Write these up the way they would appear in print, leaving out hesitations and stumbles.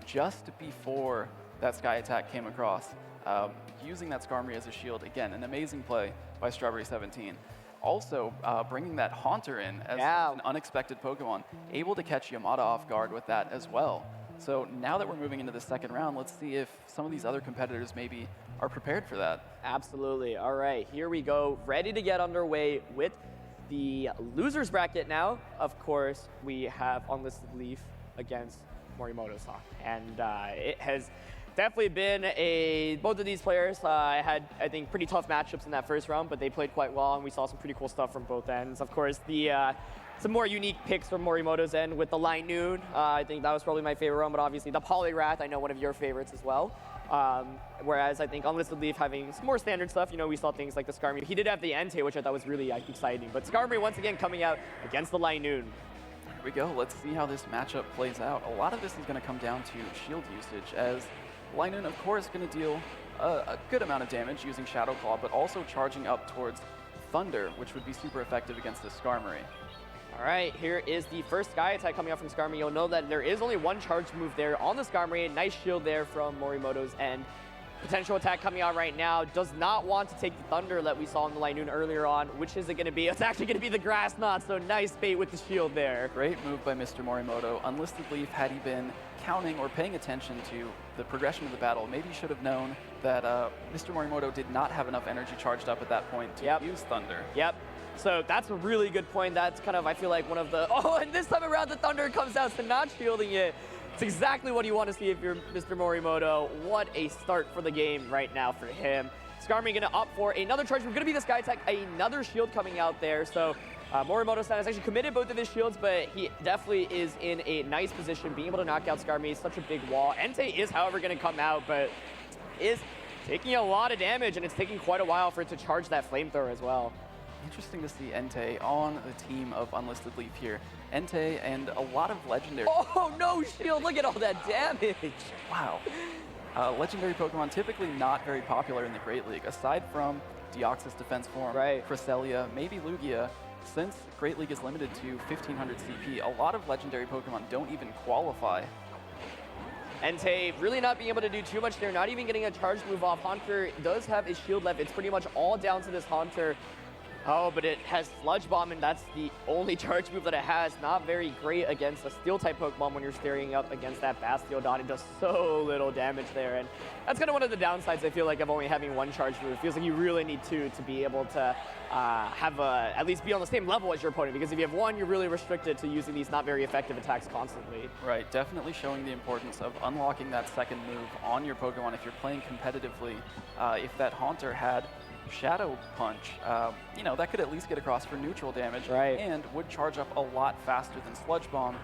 just before that Sky Attack came across, using that Skarmory as a shield. Again, an amazing play by Strawberry17. Also, bringing that Haunter in as an unexpected Pokemon, able to catch Yamada off guard with that as well. So now that we're moving into the second round, let's see if some of these other competitors maybe are prepared for that. Absolutely. All right, here we go. Ready to get underway with the losers bracket now. Of course, we have UnlistedLeaf against Morimoto-san. And it has definitely been both of these players had, I think, pretty tough matchups in that first round, but they played quite well, and we saw some pretty cool stuff from both ends. Of course, some more unique picks from Morimoto's end with the Light Noon. I think that was probably my favorite one, but obviously the Poliwrath, I know one of your favorites as well. Whereas I think UnlistedLeaf having some more standard stuff, you know, we saw things like the Skarmory. He did have the Entei, which I thought was really exciting, but Skarmory once again coming out against the Light Noon. Here we go. Let's see how this matchup plays out. A lot of this is going to come down to shield usage, as Light Noon, of course, going to deal a good amount of damage using Shadow Claw, but also charging up towards Thunder, which would be super effective against the Skarmory. All right, here is the first Sky Attack coming out from Skarmory. You'll know that there is only one charge move there on the Skarmory. Nice shield there from Morimoto's end. Potential attack coming out right now. Does not want to take the Thunder that we saw in the Light Noon earlier on. Which is it going to be? It's actually going to be the Grass Knot, so nice bait with the shield there. Great move by Mr. Morimoto. UnlistedLeaf, had he been counting or paying attention to the progression of the battle, maybe should have known that Mr. Morimoto did not have enough energy charged up at that point to use Thunder. Yep. So that's a really good point. That's kind of, I feel like, one of the... Oh, and this time around the Thunder comes out to not shielding it. It's exactly what you want to see if you're Mr. Morimoto. What a start for the game right now for him. Skarmory going to opt for another charge. We're going to be the Sky Attack, another shield coming out there. So Morimoto-san has actually committed both of his shields, but he definitely is in a nice position, being able to knock out Skarmory. It's such a big wall. Entei is, however, going to come out, but is taking a lot of damage, and it's taking quite a while for it to charge that Flamethrower as well. Interesting to see Entei on the team of UnlistedLeaf here. Entei and a lot of legendary... Oh, no shield! Look at all that damage! Wow. Legendary Pokemon typically not very popular in the Great League. Aside from Deoxys Defense Form, Cresselia, maybe Lugia, since Great League is limited to 1500 CP, a lot of legendary Pokemon don't even qualify. Entei really not being able to do too much there, not even getting a charge move off. Haunter does have his shield left. It's pretty much all down to this Haunter. Oh, but it has Sludge Bomb, and that's the only charge move that it has. Not very great against a Steel-type Pokemon when you're staring up against that Bastiodon. It does so little damage there, and that's kind of one of the downsides, I feel like, of only having one charge move. It feels like you really need two to be able to at least be on the same level as your opponent, because if you have one, you're really restricted to using these not very effective attacks constantly. Right, definitely showing the importance of unlocking that second move on your Pokemon if you're playing competitively. If that Haunter had Shadow Punch, you know, that could at least get across for neutral damage, and would charge up a lot faster than Sludge Bomb,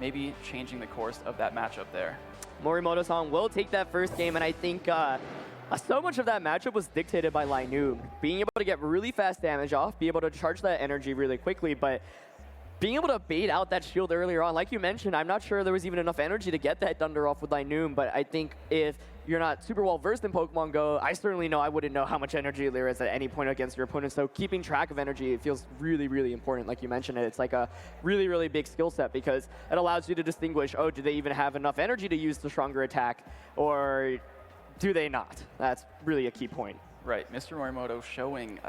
maybe changing the course of that matchup there. Morimoto-san will take that first game, and I think so much of that matchup was dictated by Light Noon. Being able to get really fast damage off, be able to charge that energy really quickly, but being able to bait out that shield earlier on, like you mentioned, I'm not sure there was even enough energy to get that Thunder off with Light Noon, but I think if you're not super well versed in Pokemon Go, I certainly know I wouldn't know how much energy there is at any point against your opponent. So keeping track of energy, it feels really, really important. Like you mentioned, it's like a really, really big skill set, because it allows you to distinguish, oh, do they even have enough energy to use the stronger attack, or do they not? That's really a key point. Right, Mr. Morimoto showing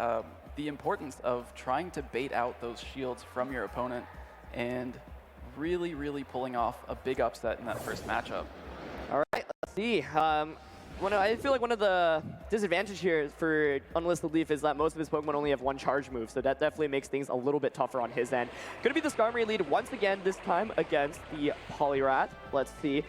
the importance of trying to bait out those shields from your opponent and really, really pulling off a big upset in that first matchup. All right, let's see. I feel like one of the disadvantages here for UnlistedLeaf is that most of his Pokemon only have one charge move, so that definitely makes things a little bit tougher on his end. Going to be the Skarmory lead once again, this time against the Poliwrath. Let's see.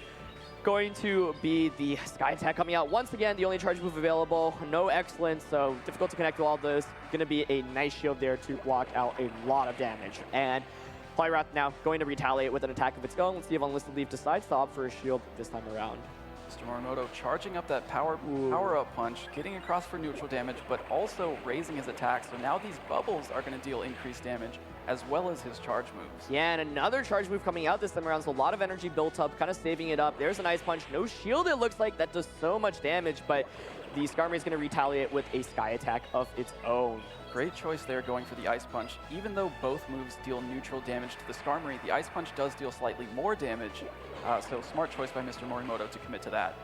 Going to be the Sky Attack coming out once again, the only charge move available. No Excellence, so difficult to connect to all those. Going to be a nice shield there to block out a lot of damage. And Poliwrath now going to retaliate with an attack of its own. Let's see if UnlistedLeaf decides to opt for a shield this time around. Mr. Morimoto charging up that power-up punch, getting across for neutral damage, but also raising his attack. So now these bubbles are going to deal increased damage, as well as his charge moves. Yeah, and another charge move coming out this time around, so a lot of energy built up, kind of saving it up. There's an Ice Punch. No shield, it looks like. That does so much damage, but the Skarmory is going to retaliate with a Sky Attack of its own. Great choice there going for the Ice Punch. Even though both moves deal neutral damage to the Skarmory, the Ice Punch does deal slightly more damage So smart choice by Mr. Morimoto to commit to that.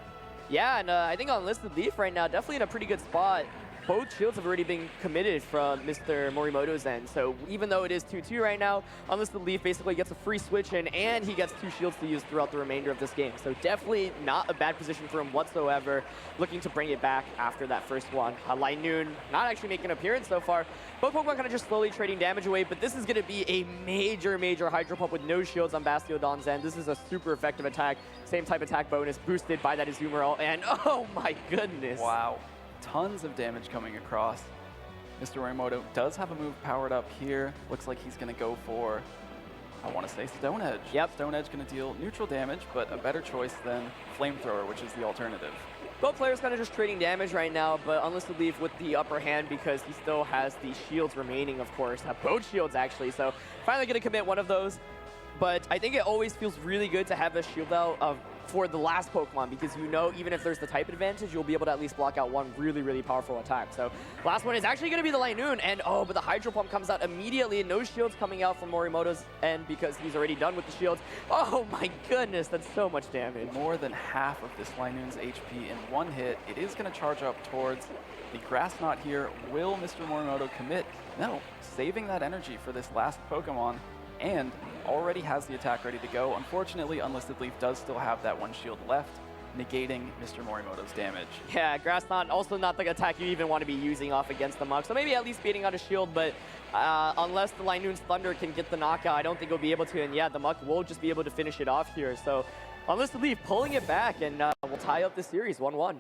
Yeah, and I think UnlistedLeaf right now, definitely in a pretty good spot. Both shields have already been committed from Mr. Morimoto's end. So even though it is 2-2 right now, UnlistedLeaf basically gets a free switch in, and he gets 2 shields to use throughout the remainder of this game. So definitely not a bad position for him whatsoever, looking to bring it back after that first one. Light Noon not actually making an appearance so far. Both Pokemon kind of just slowly trading damage away, but this is going to be a major, major Hydro Pump with no shields on Bastiodon's end. This is a super effective attack. Same type attack bonus boosted by that Azumarill, and oh my goodness. Wow. Tons of damage coming across. Mr. Morimoto does have a move powered up here. Looks like he's going to go for, I want to say, Stone Edge. Yep. Stone Edge going to deal neutral damage, but a better choice than Flamethrower, which is the alternative. Both players kind of just trading damage right now, but UnlistedLeaf with the upper hand because he still has the shields remaining, of course. Both shields, actually. So finally going to commit one of those. But I think it always feels really good to have a shield out for the last Pokemon, because you know even if there's the type advantage, you'll be able to at least block out one really, really powerful attack. So last one is actually going to be the Light Noon, and oh, but the Hydro Pump comes out immediately, and no shields coming out from Morimoto's end because he's already done with the shields. Oh my goodness, that's so much damage. More than half of this Light Noon's HP in one hit. It is going to charge up towards the Grass Knot here. Will Mr. Morimoto commit? No, saving that energy for this last Pokemon, and already has the attack ready to go. Unfortunately, UnlistedLeaf does still have that one shield left, negating Mr. Morimoto's damage. Yeah, Grass Knot also not the attack you even want to be using off against the Muk, so maybe at least beating out a shield, but unless the Light Noon's Thunder can get the knockout, I don't think he'll be able to, and yeah, the Muk will just be able to finish it off here. So UnlistedLeaf pulling it back, and we'll tie up this series 1-1. All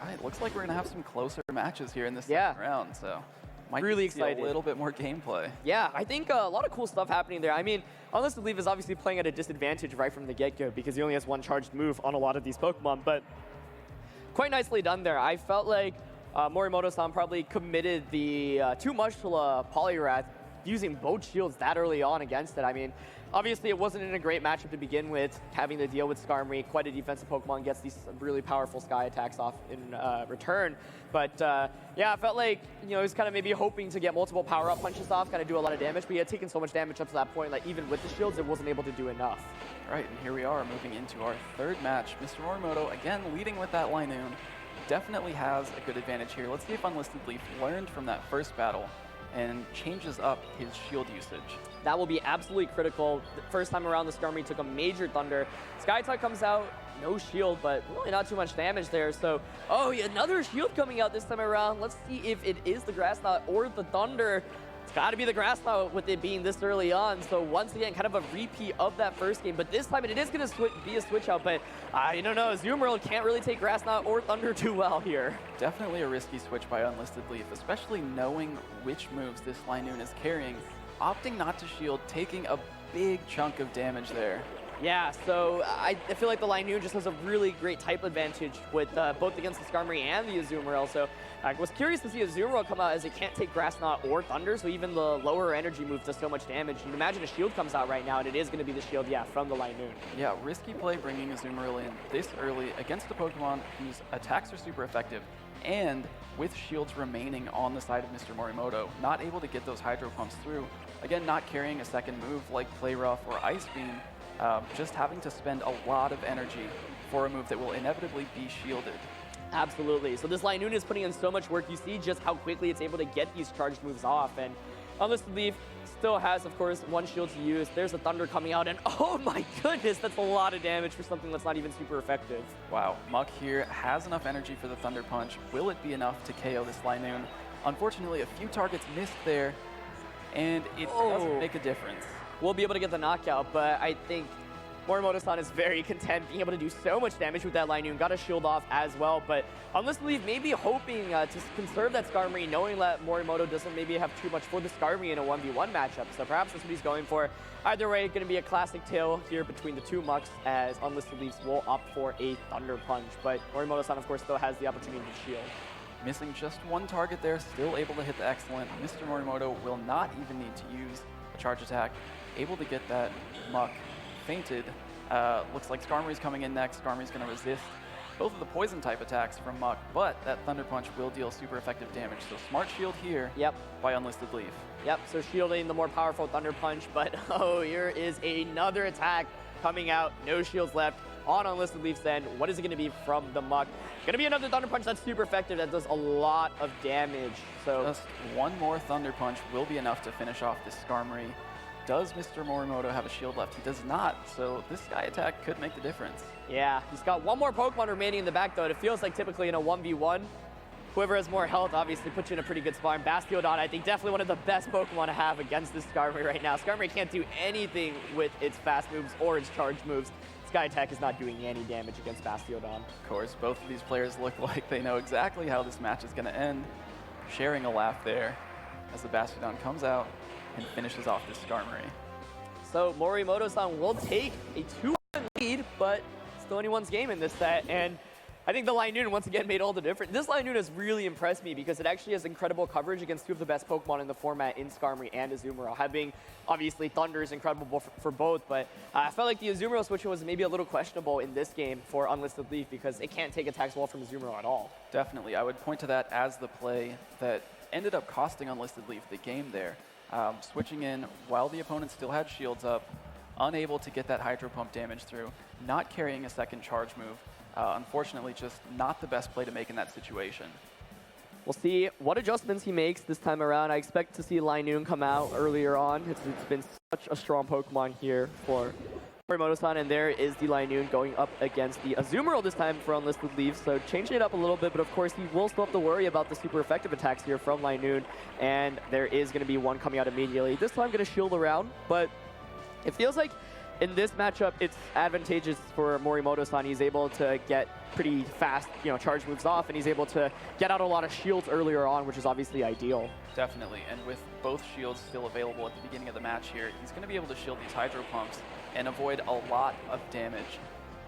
right, looks like we're going to have some closer matches here in this second round, so might really see excited. A little bit more gameplay. Yeah, I think a lot of cool stuff happening there. I mean, UnlistedLeaf is obviously playing at a disadvantage right from the get-go because he only has one charged move on a lot of these Pokemon, but quite nicely done there. I felt like Morimoto-san probably committed the too much to Poliwrath using both shields that early on against it. I mean, obviously it wasn't in a great matchup to begin with, having to deal with Skarmory. Quite a defensive Pokemon, gets these really powerful Sky attacks off in return. But yeah, I felt like, you know, he was kind of maybe hoping to get multiple power-up punches off, kind of do a lot of damage, but he had taken so much damage up to that point, like even with the shields, it wasn't able to do enough. All right, and here we are moving into our third match. Mr. Morimoto, again, leading with that Light Noon. Definitely has a good advantage here. Let's see if UnlistedLeaf learned from that first battle and changes up his shield usage. That will be absolutely critical. The first time around, the Skarmory took a major Thunder. Sky-Type comes out, no shield, but really not too much damage there. So, oh, another shield coming out this time around. Let's see if it is the Grass Knot or the Thunder. It's got to be the Grass Knot with it being this early on. So once again, kind of a repeat of that first game. But this time it is going to be a switch out. But I don't know, Azumarill can't really take Grass Knot or Thunder too well here. Definitely a risky switch by UnlistedLeaf, especially knowing which moves this Light Noon is carrying. Opting not to shield, taking a big chunk of damage there. Yeah, so I feel like the Light Noon just has a really great type advantage with both against the Skarmory and the Azumarill. So I was curious to see Azumarill come out as it can't take Grass Knot or Thunder, so even the lower energy move does so much damage. You can imagine a shield comes out right now, and it is going to be the shield, yeah, from the Light Noon. Yeah, risky play bringing Azumarill in this early against a Pokemon whose attacks are super effective, and with shields remaining on the side of Mr. Morimoto, not able to get those Hydro Pumps through. Again, not carrying a second move like Play Rough or Ice Beam, just having to spend a lot of energy for a move that will inevitably be shielded. Absolutely. So this Light Noon is putting in so much work. You see just how quickly it's able to get these charged moves off. And UnlistedLeaf still has, of course, one shield to use. There's a Thunder coming out, and oh my goodness, that's a lot of damage for something that's not even super effective. Wow, Muk here has enough energy for the Thunder Punch. Will it be enough to KO this Light Noon? Unfortunately, a few targets missed there, and it doesn't make a difference. We'll be able to get the knockout, but I think Morimoto-san is very content being able to do so much damage with that Light Noon. Got a shield off as well, but UnlistedLeaf maybe hoping to conserve that Skarmory, knowing that Morimoto doesn't maybe have too much for the Skarmory in a 1v1 matchup. So perhaps that's what he's going for. Either way, going to be a classic tale here between the two Muks, as UnlistedLeafs will opt for a Thunder Punch. But Morimoto-san, of course, still has the opportunity to shield. Missing just one target there, still able to hit the excellent. Mr. Morimoto will not even need to use a charge attack. Able to get that Muk fainted. Looks like Skarmory's coming in next. Skarmory's going to resist both of the poison type attacks from Muk, but that Thunder Punch will deal super effective damage. So smart shield here by UnlistedLeaf. Yep, so shielding the more powerful Thunder Punch, but oh, here is another attack coming out, no shields left on Unlisted Leaf's end. What is it going to be from the Muck? Going to be another Thunder Punch that's super effective, that does a lot of damage. So just one more Thunder Punch will be enough to finish off this Skarmory. Does Mr. Morimoto have a shield left? He does not, so this Sky Attack could make the difference. Yeah, he's got one more Pokemon remaining in the back, though. It feels like typically in a 1v1, whoever has more health obviously puts you in a pretty good spot. And Bastiodon, I think, definitely one of the best Pokemon to have against this Skarmory right now. Skarmory can't do anything with its fast moves or its charge moves. Sky Attack is not doing any damage against Bastiodon. Of course, both of these players look like they know exactly how this match is going to end. Sharing a laugh there as the Bastiodon comes out and finishes off this Skarmory. So Morimoto-san will take a 2-1 lead, but still anyone's game in this set. And I think the Linoon once again made all the difference. This Linoon has really impressed me because it actually has incredible coverage against two of the best Pokemon in the format in Skarmory and Azumarill. Having, obviously, Thunder is incredible for both, but I felt like the Azumarill switch was maybe a little questionable in this game for Unlisted Leaf because it can't take attacks well from Azumarill at all. Definitely. I would point to that as the play that ended up costing Unlisted Leaf the game there. Switching in while the opponent still had shields up, unable to get that Hydro Pump damage through, not carrying a second charge move. Unfortunately, just not the best play to make in that situation. We'll see what adjustments he makes this time around. I expect to see Linoon come out earlier on. It's been such a strong Pokemon here for Morimoto-san, and there is the Linoon going up against the Azumarill this time for Unlisted Leaf, so changing it up a little bit, but of course he will still have to worry about the super effective attacks here from Linoon, and there is going to be one coming out immediately. This time going to shield around, but it feels like in this matchup, it's advantageous for Morimoto-san. He's able to get pretty fast, charge moves off, and he's able to get out a lot of shields earlier on, which is obviously ideal. Definitely, and with both shields still available at the beginning of the match here, he's going to be able to shield these Hydro Pumps and avoid a lot of damage.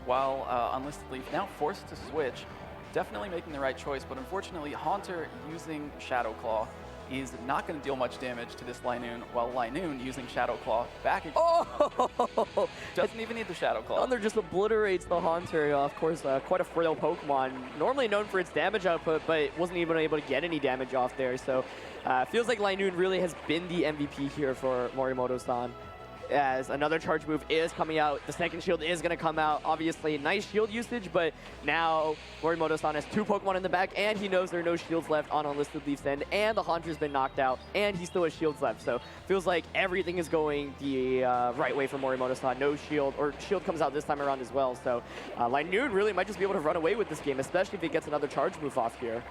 While Unlisted Leaf now forced to switch, definitely making the right choice, but unfortunately, Haunter using Shadow Claw is not going to deal much damage to this Linoon, while Linoon using Shadow Claw back again. Oh! Doesn't even need the Shadow Claw. Thunder just obliterates the Haunter. Of course, quite a frail Pokemon. Normally known for its damage output, but it wasn't even able to get any damage off there. So feels like Linoon really has been the MVP here for Morimoto-san. As another charge move is coming out. The second shield is going to come out. Obviously, nice shield usage, but now Morimoto-san has two Pokemon in the back, and he knows there are no shields left on Unlisted Leaf's end, and the Haunter's been knocked out, and he still has shields left. So feels like everything is going the right way for Morimoto-san. No shield, or shield comes out this time around as well. So Linoon really might just be able to run away with this game, especially if he gets another charge move off here.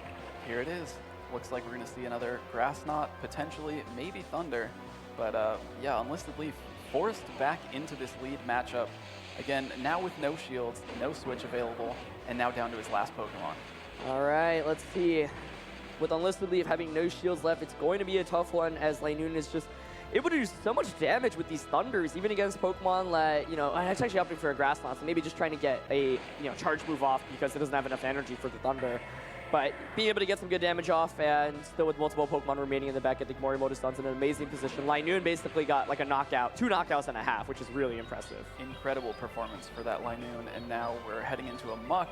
Here it is. Looks like we're going to see another Grass Knot, potentially, maybe Thunder. But yeah, Unlisted Leaf forced back into this lead matchup. Again, now with no shields, no switch available, and now down to his last Pokemon. All right, let's see. With Unlisted Leaf having no shields left, it's going to be a tough one as Linoon is just able to do so much damage with these Thunders, even against Pokemon that, it's actually opting for a Grass Knot, so maybe just trying to get a, charge move off because it doesn't have enough energy for the Thunder. But being able to get some good damage off, and still with multiple Pokemon remaining in the back, I think Morimoto-san's in an amazing position. Linoon basically got like a knockout, 2 knockouts and a half, which is really impressive. Incredible performance for that Linoon, and now we're heading into a Muck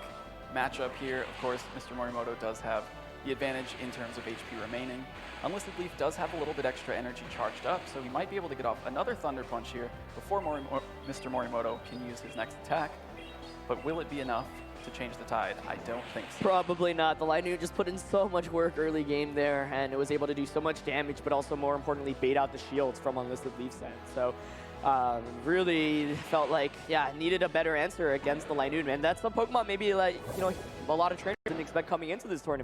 matchup here. Of course, Mr. Morimoto does have the advantage in terms of HP remaining. Unlisted Leaf does have a little bit extra energy charged up, so he might be able to get off another Thunder Punch here before Mr. Morimoto can use his next attack. But will it be enough to change the tide? I don't think so. Probably not. The Linoon just put in so much work early game there, and it was able to do so much damage, but also more importantly, bait out the shields from Unlisted Leaf's end. So really felt like, needed a better answer against the Linoon, man. That's the Pokemon maybe like, a lot of trainers didn't expect coming into this tournament.